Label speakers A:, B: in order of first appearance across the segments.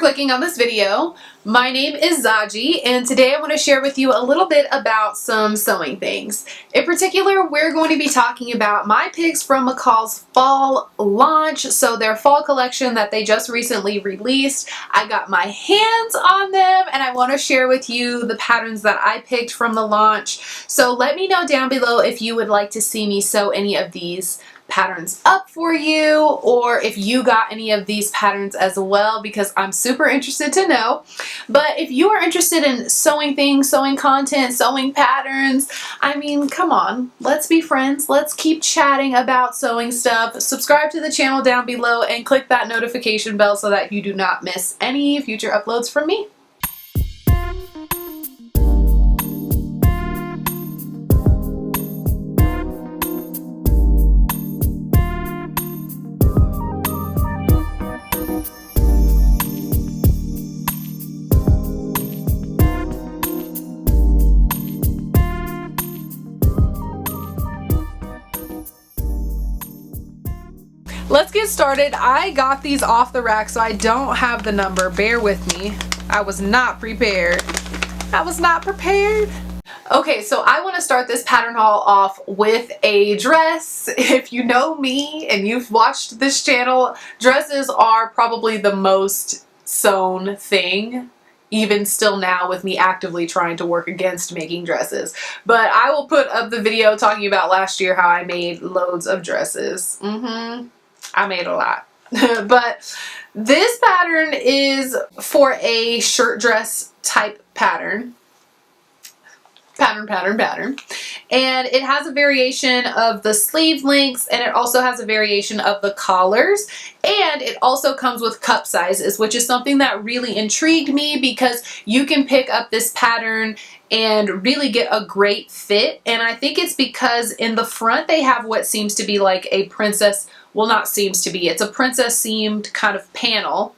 A: for clicking on this video. My name is Zaji, and today I want to share with you a little bit about some sewing things. In particular, we're going to be talking about my picks from McCall's fall launch, so their fall collection that they just recently released. I got my hands on them, and I want to share with you the patterns that I picked from the launch. So let me know down below if you would like to see me sew any of these patterns up for you, or if you got any of these patterns as well, because I'm super interested to know. But if you are interested in sewing things, sewing content, sewing patterns, I mean, come on, let's be friends. Let's keep chatting about sewing stuff. Subscribe to the channel down below and click that notification bell so that you do not miss any future uploads from me. Let's get started. I got these off the rack, so I don't have the number. Bear with me. I was not prepared. I was not prepared. Okay, so I want to start this pattern haul off with a dress. If you know me and you've watched this channel, dresses are probably the most sewn thing, even still now with me actively trying to work against making dresses. But I will put up the video talking about last year how I made loads of dresses. I made a lot. But this pattern is for a shirt dress type pattern. And it has a variation of the sleeve lengths, and it also has a variation of the collars, and it also comes with cup sizes, which is something that really intrigued me because you can pick up this pattern and really get a great fit. And I think it's because in the front they have what seems to be like a princess, well, not seems to be, it's a princess seamed kind of panel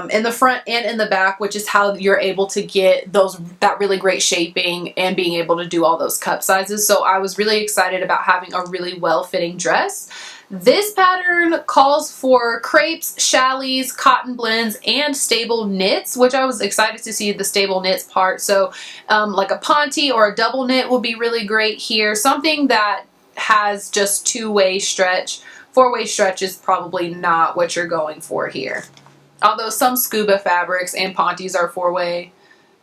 A: in the front and in the back, which is how you're able to get that really great shaping and being able to do all those cup sizes. So I was really excited about having a really well-fitting dress. This pattern calls for crepes, chalets, cotton blends, and stable knits, which I was excited to see the stable knits part. So like a ponte or a double knit will be really great here. Something that has just two-way stretch. Four-way stretch is probably not what you're going for here. Although some scuba fabrics and pontes are four-way,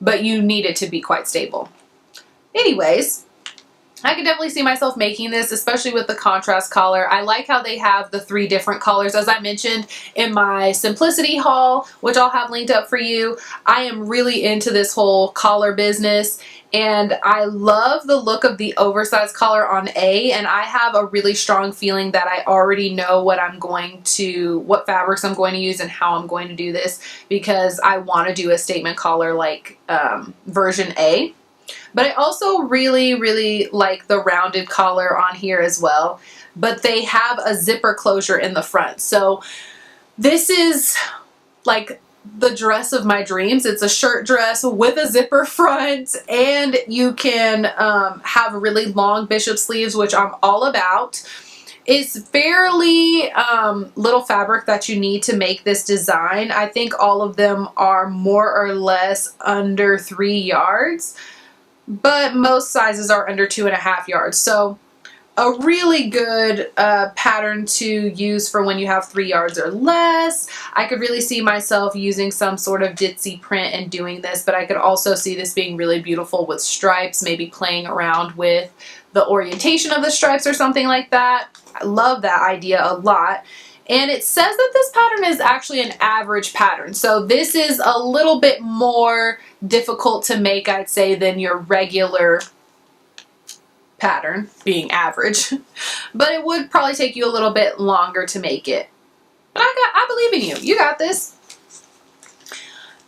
A: but you need it to be quite stable. Anyways, I could definitely see myself making this, especially with the contrast collar. I like how they have the 3 different colors. As I mentioned in my Simplicity haul, which I'll have linked up for you, I am really into this whole collar business. And I love the look of the oversized collar on A, and I have a really strong feeling that I already know what fabrics I'm going to use and how I'm going to do this, because I want to do a statement collar like version A. But I also really, really like the rounded collar on here as well. But they have a zipper closure in the front. So this is like the dress of my dreams. It's a shirt dress with a zipper front, and you can have really long bishop sleeves, which I'm all about. It's fairly little fabric that you need to make this design. I think all of them are more or less under 3 yards, but most sizes are under 2.5 yards. So a really good pattern to use for when you have 3 yards or less. I could really see myself using some sort of ditzy print and doing this, but I could also see this being really beautiful with stripes, maybe playing around with the orientation of the stripes or something like that. I love that idea a lot. And it says that this pattern is actually an average pattern. So this is a little bit more difficult to make, I'd say, than your regular pattern, being average. But it would probably take you a little bit longer to make it. But I believe in you. You got this.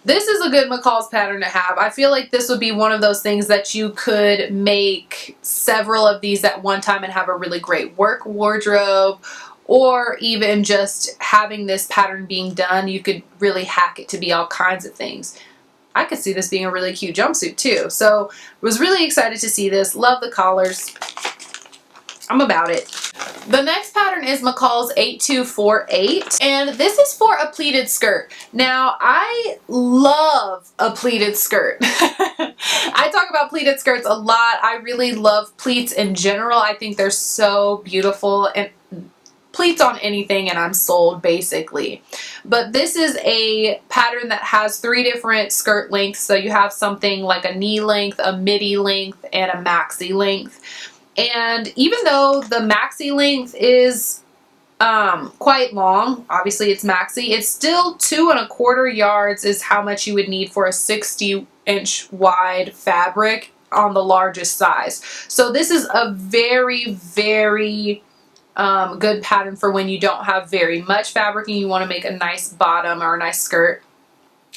A: This is a good McCall's pattern to have. I feel like this would be one of those things that you could make several of these at one time and have a really great work wardrobe, or even just having this pattern being done, you could really hack it to be all kinds of things. I could see this being a really cute jumpsuit too. So I was really excited to see this. Love the collars. I'm about it. The next pattern is McCall's 8248, and this is for a pleated skirt. Now, I love a pleated skirt. I talk about pleated skirts a lot. I really love pleats in general. I think they're so beautiful, and pleats on anything and I'm sold, basically. But this is a pattern that has 3 different skirt lengths. So you have something like a knee length, a midi length, and a maxi length. And even though the maxi length is quite long, obviously it's maxi, it's still 2¼ yards is how much you would need for a 60-inch wide fabric on the largest size. So this is a very, very good pattern for when you don't have very much fabric and you want to make a nice bottom or a nice skirt.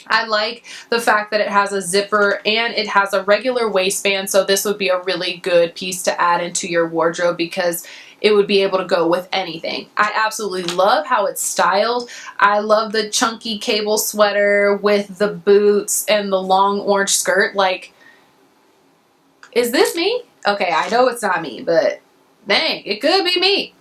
A: I like the fact that it has a zipper and it has a regular waistband, so this would be a really good piece to add into your wardrobe because it would be able to go with anything. I absolutely love how it's styled. I love the chunky cable sweater with the boots and the long orange skirt. Like, is this me? Okay, I know it's not me, but dang, it could be me.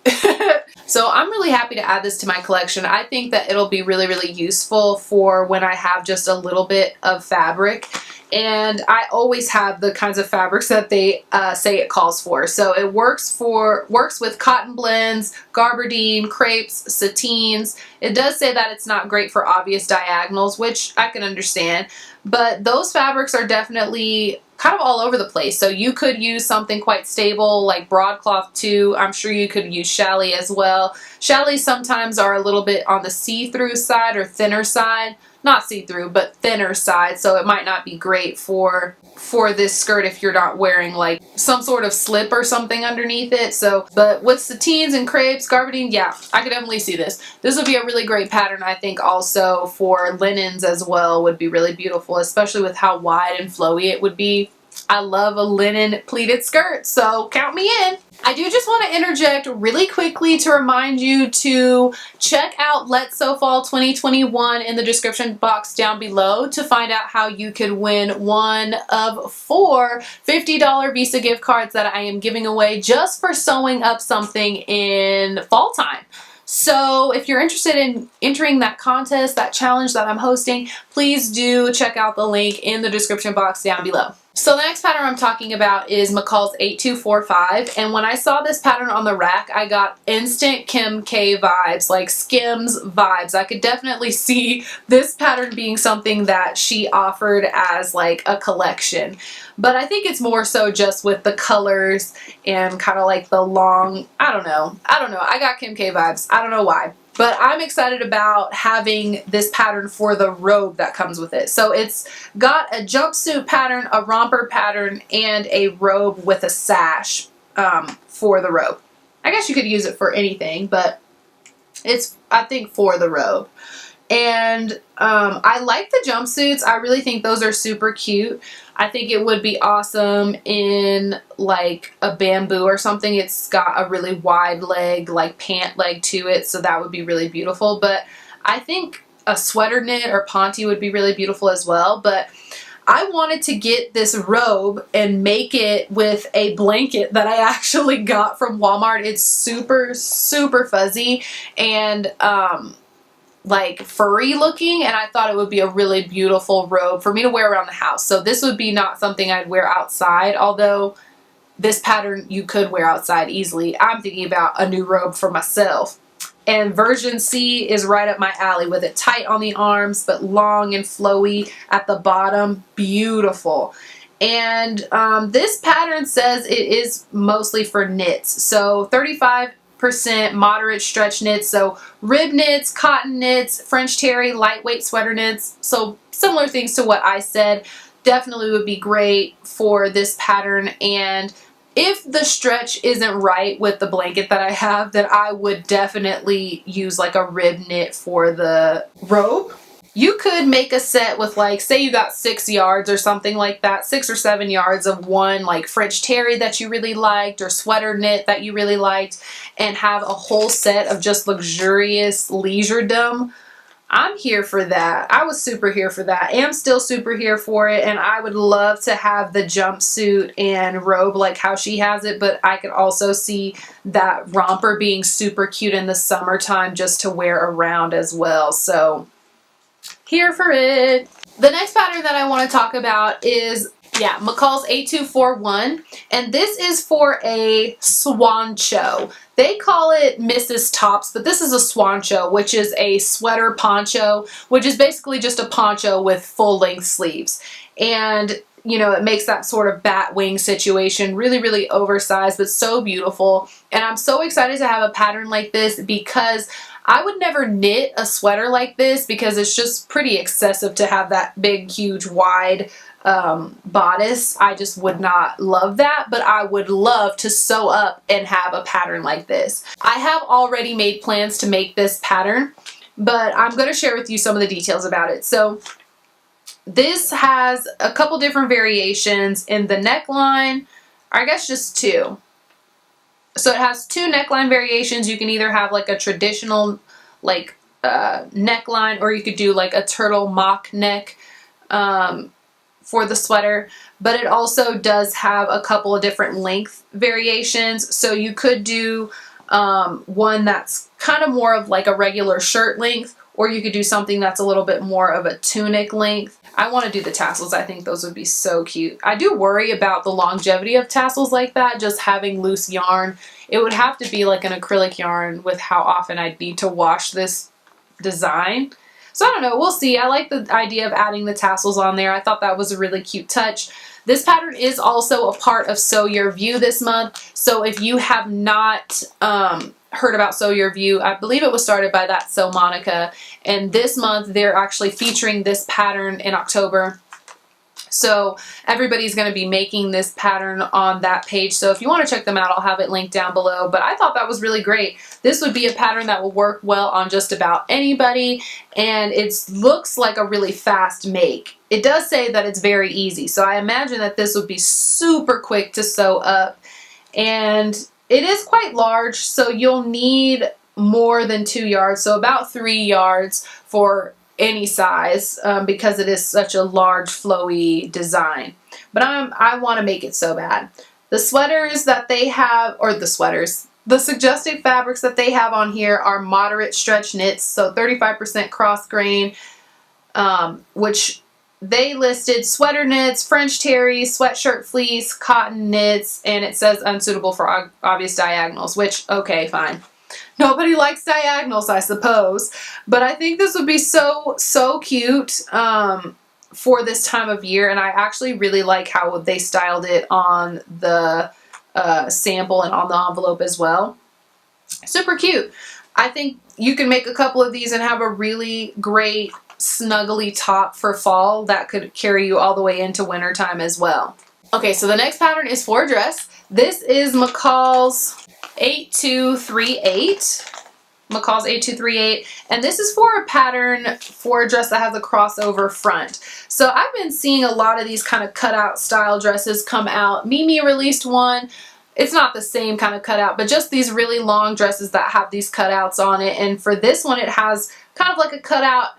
A: So I'm really happy to add this to my collection. I think that it'll be really, really useful for when I have just a little bit of fabric. And I always have the kinds of fabrics that they say it calls for. So it works with cotton blends, gabardine, crepes, sateens. It does say that it's not great for obvious diagonals, which I can understand. But those fabrics are definitely kind of all over the place. So you could use something quite stable like broadcloth too. I'm sure you could use challis as well. Challis sometimes are a little bit on the see-through side or thinner side. Not see-through, but thinner side, so it might not be great for this skirt if you're not wearing like some sort of slip or something underneath it. So, but with sateens and crepes, gabardine, yeah, I could definitely see this. This would be a really great pattern, I think, also for linens as well. Would be really beautiful, especially with how wide and flowy it would be. I love a linen pleated skirt, so count me in. I do just want to interject really quickly to remind you to check out Let's Sew Fall 2021 in the description box down below to find out how you could win one of 4 $50 Visa gift cards that I am giving away just for sewing up something in fall time. So if you're interested in entering that contest, that challenge that I'm hosting, please do check out the link in the description box down below. So the next pattern I'm talking about is McCall's 8245, and when I saw this pattern on the rack, I got instant Kim K vibes, like Skims vibes. I could definitely see this pattern being something that she offered as like a collection. But I think it's more so just with the colors and kind of like the long, I don't know. I got Kim K vibes. I don't know why. But I'm excited about having this pattern for the robe that comes with it. So it's got a jumpsuit pattern, a romper pattern, and a robe with a sash for the robe. I guess you could use it for anything, but it's, I think, for the robe. And I like the jumpsuits. I really think those are super cute. I think it would be awesome in like a bamboo or something. It's got a really wide leg, like pant leg to it, so that would be really beautiful. But I think a sweater knit or ponte would be really beautiful as well. But I wanted to get this robe and make it with a blanket that I actually got from Walmart. It's super, super fuzzy and like furry looking, and I thought it would be a really beautiful robe for me to wear around the house. So this would be not something I'd wear outside, although this pattern you could wear outside easily. I'm thinking about a new robe for myself. And version C is right up my alley with it tight on the arms but long and flowy at the bottom. Beautiful. And this pattern says it is mostly for knits. So 35% moderate stretch knits, so rib knits, cotton knits, French terry, lightweight sweater knits, so similar things to what I said. Definitely would be great for this pattern. And if the stretch isn't right with the blanket that I have, then I would definitely use like a rib knit for the robe. You could make a set with, like, say you got 6 yards or something like that, 6 or 7 yards of one like French terry that you really liked or sweater knit that you really liked, and have a whole set of just luxurious leisuredom I'm here for that. I was super here for that. Am still super here for it, and I would love to have the jumpsuit and robe like how she has it, but I could also see that romper being super cute in the summertime just to wear around as well. So here for it. The next pattern that I want to talk about is, yeah, McCall's 8241, and this is for a swancho. They call it Mrs. Tops, but this is a swancho, which is a sweater poncho, which is basically just a poncho with full-length sleeves. And you know, it makes that sort of bat wing situation really, really oversized, but so beautiful. And I'm so excited to have a pattern like this because I would never knit a sweater like this because it's just pretty excessive to have that big, huge, wide bodice. I just would not love that, but I would love to sew up and have a pattern like this. I have already made plans to make this pattern, but I'm going to share with you some of the details about it. So this has a couple different variations in the neckline, or I guess just two. So it has two neckline variations. You can either have like a traditional like neckline, or you could do like a turtle mock neck for the sweater, but it also does have a couple of different length variations. So you could do one that's kind of more of like a regular shirt length, or you could do something that's a little bit more of a tunic length. I want to do the tassels. I think those would be so cute. I do worry about the longevity of tassels like that, just having loose yarn. It would have to be like an acrylic yarn with how often I'd need to wash this design. So I don't know, we'll see. I like the idea of adding the tassels on there. I thought that was a really cute touch. This pattern is also a part of Sew Your View this month. So if you have not heard about Sew Your View, I believe it was started by That Sew Monica. And this month they're actually featuring this pattern in October. So everybody's going to be making this pattern on that page. So if you want to check them out, I'll have it linked down below. But I thought that was really great. This would be a pattern that will work well on just about anybody. And it looks like a really fast make. It does say that it's very easy. So I imagine that this would be super quick to sew up. And it is quite large, so you'll need more than 2 yards. So about 3 yards for any size because it is such a large flowy design. But I want to make it so bad. The sweaters that they have, or the suggested fabrics that they have on here are moderate stretch knits, so 35% cross grain, which they listed sweater knits, French terry, sweatshirt fleece, cotton knits, and it says unsuitable for obvious diagonals, which, okay, fine. Nobody likes diagonals, I suppose, but I think this would be so cute for this time of year, and I actually really like how they styled it on the sample and on the envelope as well. Super cute. I think you can make a couple of these and have a really great snuggly top for fall that could carry you all the way into wintertime as well. Okay, so the next pattern is for a dress. This is McCall's 8238. McCall's 8238, and this is for a pattern for a dress that has a crossover front. So I've been seeing a lot of these kind of cutout style dresses come out. Mimi released one. It's not the same kind of cutout, but just these really long dresses that have these cutouts on it. And for this one, it has kind of like a cutout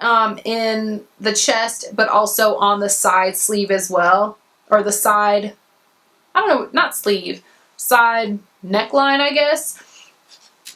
A: in the chest, but also on the side sleeve as well. Or the side, I don't know, not sleeve, side neckline, I guess.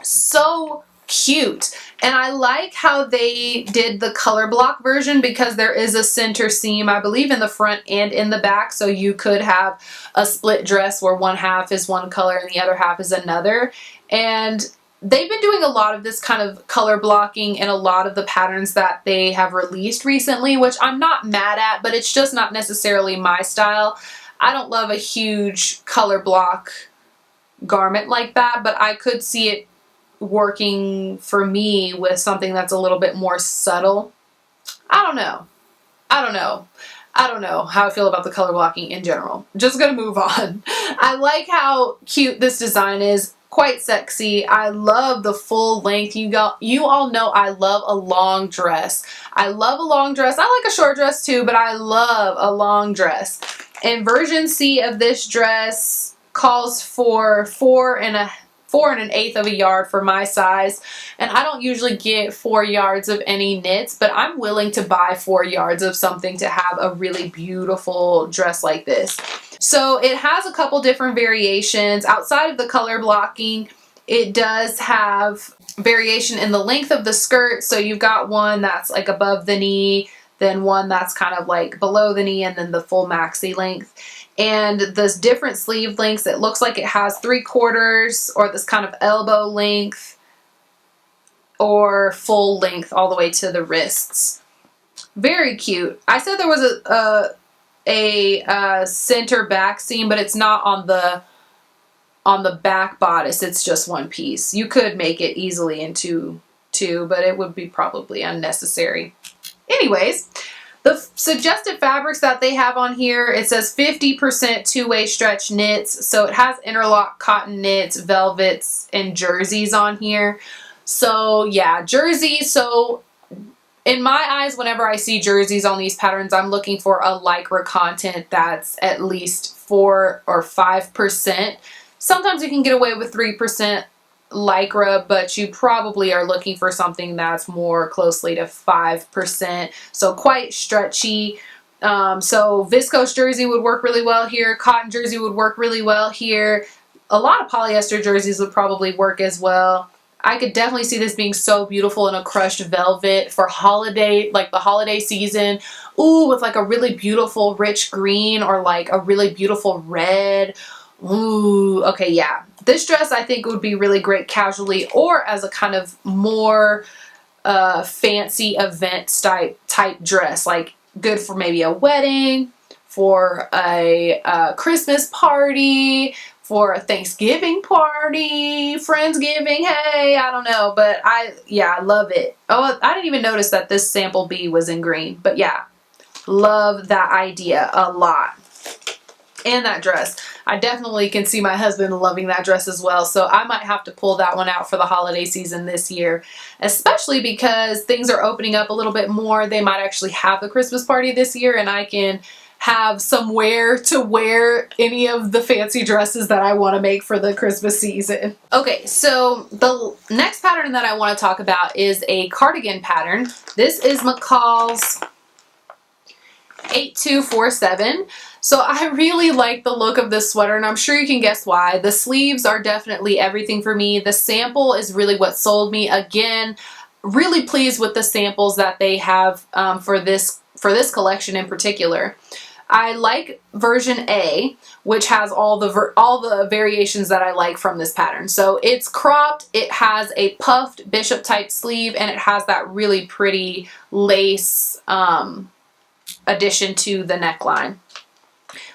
A: So cute. And I like how they did the color block version because there is a center seam, I believe, in the front and in the back. So you could have a split dress where one half is one color and the other half is another. And they've been doing a lot of this kind of color blocking in a lot of the patterns that they have released recently, which I'm not mad at, but it's just not necessarily my style. I don't love a huge color block garment like that, but I could see it working for me with something that's a little bit more subtle. I don't know how I feel about the color blocking in general. Just gonna move on. I like how cute this design is. Quite sexy. I love the full length. You all know I love a long dress. I love a long dress. I like a short dress too, but I love a long dress. And version C of this dress calls for 4 4 1/8 of a yard for my size, and I don't usually get 4 yards of any knits, but I'm willing to buy 4 yards of something to have a really beautiful dress like this. So it has a couple different variations. Outside of the color blocking, it does have variation in the length of the skirt. So you've got one that's like above the knee, then one that's kind of like below the knee, and then the full maxi length. And this different sleeve lengths, it looks like it has 3/4 or this kind of elbow length or full length all the way to the wrists. Very cute. I said there was a center back seam, but it's not on the back bodice. It's just one piece. You could make it easily into two, but it would be probably unnecessary. Anyways, the suggested fabrics that they have on here, it says 50% two-way stretch knits. So it has interlock cotton knits, velvets, and jerseys on here. So yeah, jerseys. So in my eyes, whenever I see jerseys on these patterns, I'm looking for a lycra content that's at least 4 or 5%. Sometimes you can get away with 3% lycra, but you probably are looking for something that's more closely to 5%. So quite stretchy. So viscose jersey would work really well here. Cotton jersey would work really well here. A lot of polyester jerseys would probably work as well. I could definitely see this being so beautiful in a crushed velvet for holiday, like the holiday season. Ooh, with like a really beautiful rich green or like a really beautiful red. Ooh, okay, yeah. This dress I think would be really great casually or as a kind of more fancy event type dress. Like good for maybe a wedding, for a Christmas party, for a Thanksgiving party, Friendsgiving, hey, I don't know. But I love it. Oh, I didn't even notice that this sample B was in green. But yeah, love that idea a lot. And that dress. I definitely can see my husband loving that dress as well. So I might have to pull that one out for the holiday season this year. Especially because things are opening up a little bit more. They might actually have the Christmas party this year and I can have somewhere to wear any of the fancy dresses that I want to make for the Christmas season. Okay, so the next pattern that I want to talk about is a cardigan pattern. This is McCall's 8247. So I really like the look of this sweater, and I'm sure you can guess why. The sleeves are definitely everything for me. The sample is really what sold me. Again, really pleased with the samples that they have for this collection in particular. I like version A, which has all the variations that I like from this pattern. So it's cropped, it has a puffed bishop type sleeve, and it has that really pretty lace addition to the neckline.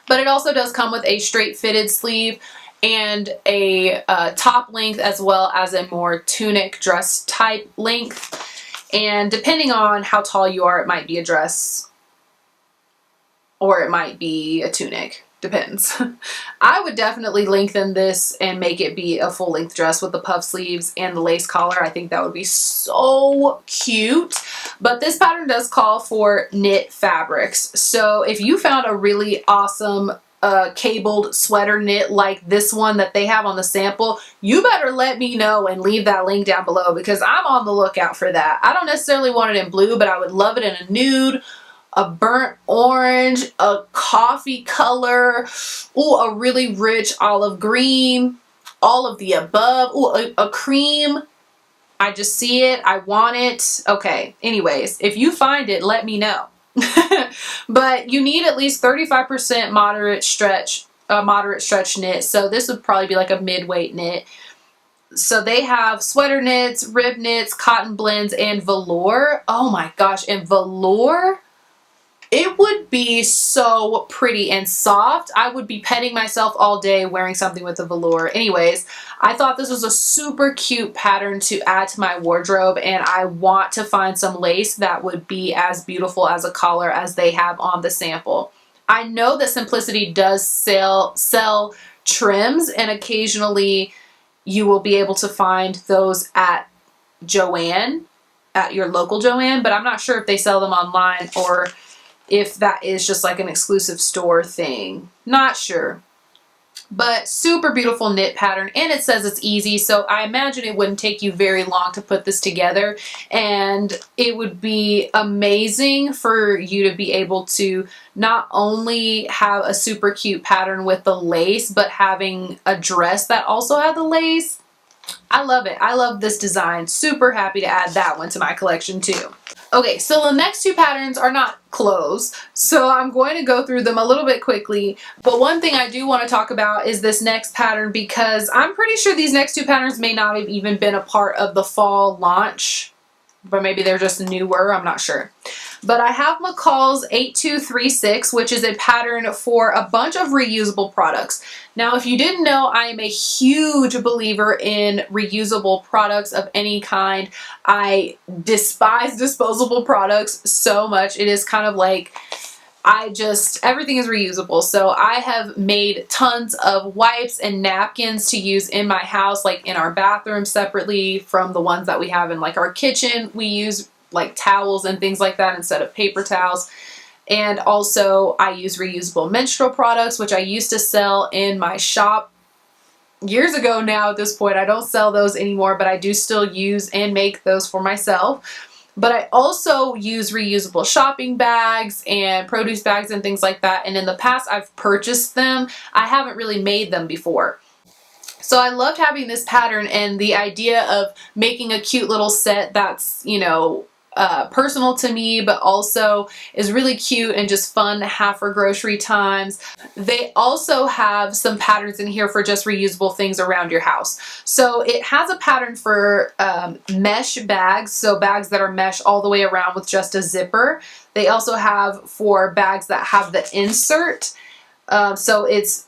A: But it also does come with a straight fitted sleeve and a top length as well as a more tunic dress type length. And depending on how tall you are, it might be a dress or it might be a tunic. Depends. I would definitely lengthen this and make it be a full length dress with the puff sleeves and the lace collar. I think that would be so cute. But this pattern does call for knit fabrics. So if you found a really awesome cabled sweater knit like this one that they have on the sample, you better let me know and leave that link down below because I'm on the lookout for that. I don't necessarily want it in blue, but I would love it in a nude, a burnt orange, a coffee color, ooh, a really rich olive green, all of the above, ooh, a cream. I just see it, I want it. Okay, anyways, if you find it, let me know. But you need at least 35% moderate stretch knit. So this would probably be like a mid-weight knit. So they have sweater knits, rib knits, cotton blends, and velour. Oh my gosh, and velour? It would be so pretty and soft. I would be petting myself all day wearing something with a velour. Anyways, I thought this was a super cute pattern to add to my wardrobe, and I want to find some lace that would be as beautiful as a collar as they have on the sample. I know that Simplicity does sell trims, and occasionally you will be able to find those at Joann, at your local Joann, but I'm not sure if they sell them online or if that is just like an exclusive store thing. Not sure. But super beautiful knit pattern, and it says it's easy, so I imagine it wouldn't take you very long to put this together, and it would be amazing for you to be able to not only have a super cute pattern with the lace, but having a dress that also had the lace. I love it. I love this design. Super happy to add that one to my collection too. Okay, so the next two patterns are not clothes, so I'm going to go through them a little bit quickly. But one thing I do want to talk about is this next pattern, because I'm pretty sure these next two patterns may not have even been a part of the fall launch, but maybe they're just newer, I'm not sure. But I have McCall's 8236, which is a pattern for a bunch of reusable products. Now, if you didn't know, I am a huge believer in reusable products of any kind. I despise disposable products so much. It is kind of like, everything is reusable. So I have made tons of wipes and napkins to use in my house, like in our bathroom separately from the ones that we have in like our kitchen. We use like towels and things like that instead of paper towels. And also I use reusable menstrual products, which I used to sell in my shop years ago now at this point. I don't sell those anymore, but I do still use and make those for myself. But I also use reusable shopping bags and produce bags and things like that. And in the past, I've purchased them. I haven't really made them before. So I loved having this pattern, and the idea of making a cute little set that's, you know, personal to me, but also is really cute and just fun to have for grocery times. They also have some patterns in here for just reusable things around your house. So it has a pattern for mesh bags, so bags that are mesh all the way around with just a zipper. They also have for bags that have the insert, so it's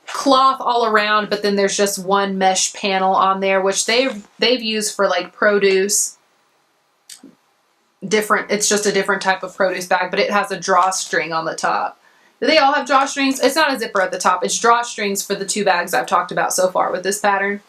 A: cloth all around, but then there's just one mesh panel on there, which they've used for like produce. It's just a different type of produce bag, but it has a drawstring on the top. Do they all have drawstrings? It's not a zipper at the top. It's drawstrings for the two bags I've talked about so far with this pattern.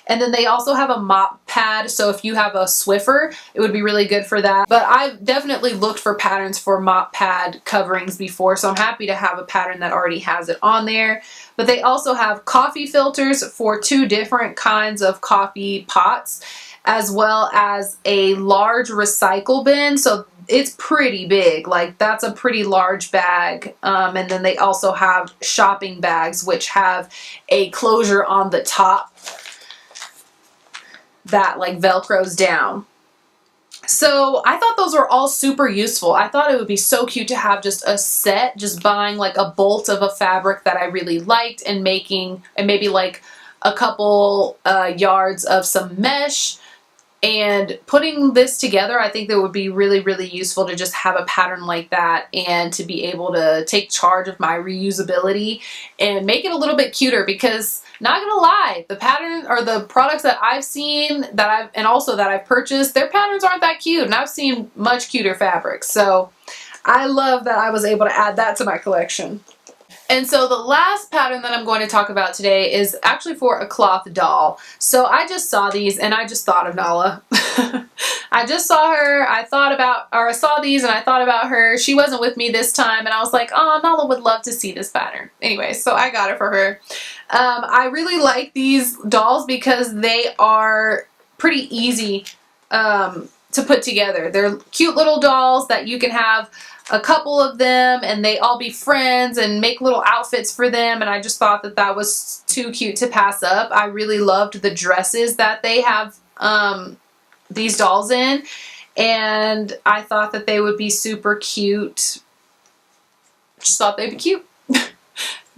A: And then they also have a mop pad, so if you have a Swiffer, it would be really good for that. But I've definitely looked for patterns for mop pad coverings before, so I'm happy to have a pattern that already has it on there. But they also have coffee filters for two different kinds of coffee pots, as well as a large recycle bin. So it's pretty big, like that's a pretty large bag. And then they also have shopping bags, which have a closure on the top that like velcros down. So I thought those were all super useful. I thought it would be so cute to have just a set, just buying like a bolt of a fabric that I really liked and making, and maybe like a couple yards of some mesh. And putting this together, I think that would be really, really useful to just have a pattern like that and to be able to take charge of my reusability and make it a little bit cuter, because not gonna lie, the pattern or the products that I've seen and also that I've purchased, their patterns aren't that cute, and I've seen much cuter fabrics. So I love that I was able to add that to my collection. And so the last pattern that I'm going to talk about today is actually for a cloth doll. So I just saw these and I just thought of Nala. I just saw her, I saw these and I thought about her. She wasn't with me this time, and I was like, oh, Nala would love to see this pattern. Anyway, so I got it for her. I really like these dolls because they are pretty easy to put together. They're cute little dolls that you can have a couple of them and they all be friends and make little outfits for them, and I just thought that that was too cute to pass up. I really loved the dresses that they have these dolls in, and I thought that they would be super cute. Just thought they'd be cute.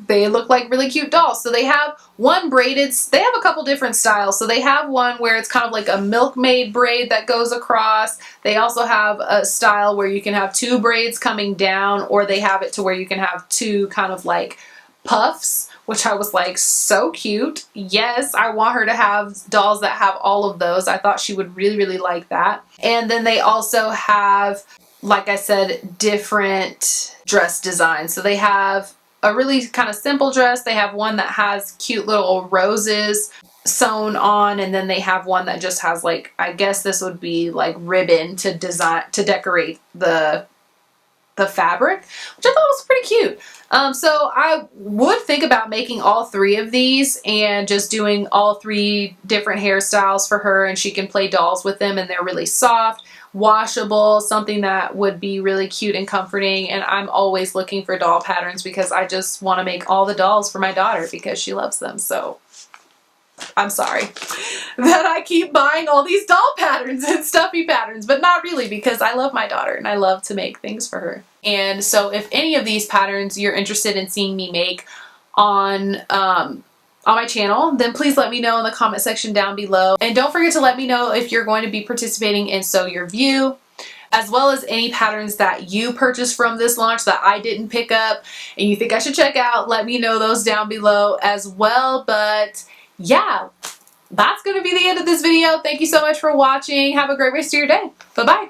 A: They look like really cute dolls. So they have one braided, they have a couple different styles. So they have one where it's kind of like a milkmaid braid that goes across. They also have a style where you can have two braids coming down, or they have it to where you can have two kind of like puffs, which I was like, so cute. Yes, I want her to have dolls that have all of those. I thought she would really, really like that. And then they also have, like I said, different dress designs. So they have a really kind of simple dress. They have one that has cute little roses sewn on, and then they have one that just has like, I guess this would be like ribbon to decorate the the fabric, which I thought was pretty cute. So I would think about making all 3 of these and just doing all 3 different hairstyles for her, and she can play dolls with them, and they're really soft, washable, something that would be really cute and comforting. And I'm always looking for doll patterns because I just want to make all the dolls for my daughter because she loves them. So I'm sorry that I keep buying all these doll patterns and stuffy patterns, but not really, because I love my daughter and I love to make things for her. And so if any of these patterns you're interested in seeing me make on my channel, then please let me know in the comment section down below. And don't forget to let me know if you're going to be participating in Sew Your View, as well as any patterns that you purchased from this launch that I didn't pick up and you think I should check out. Let me know those down below as well. But yeah, that's going to be the end of this video. Thank you so much for watching. Have a great rest of your day. Bye-bye.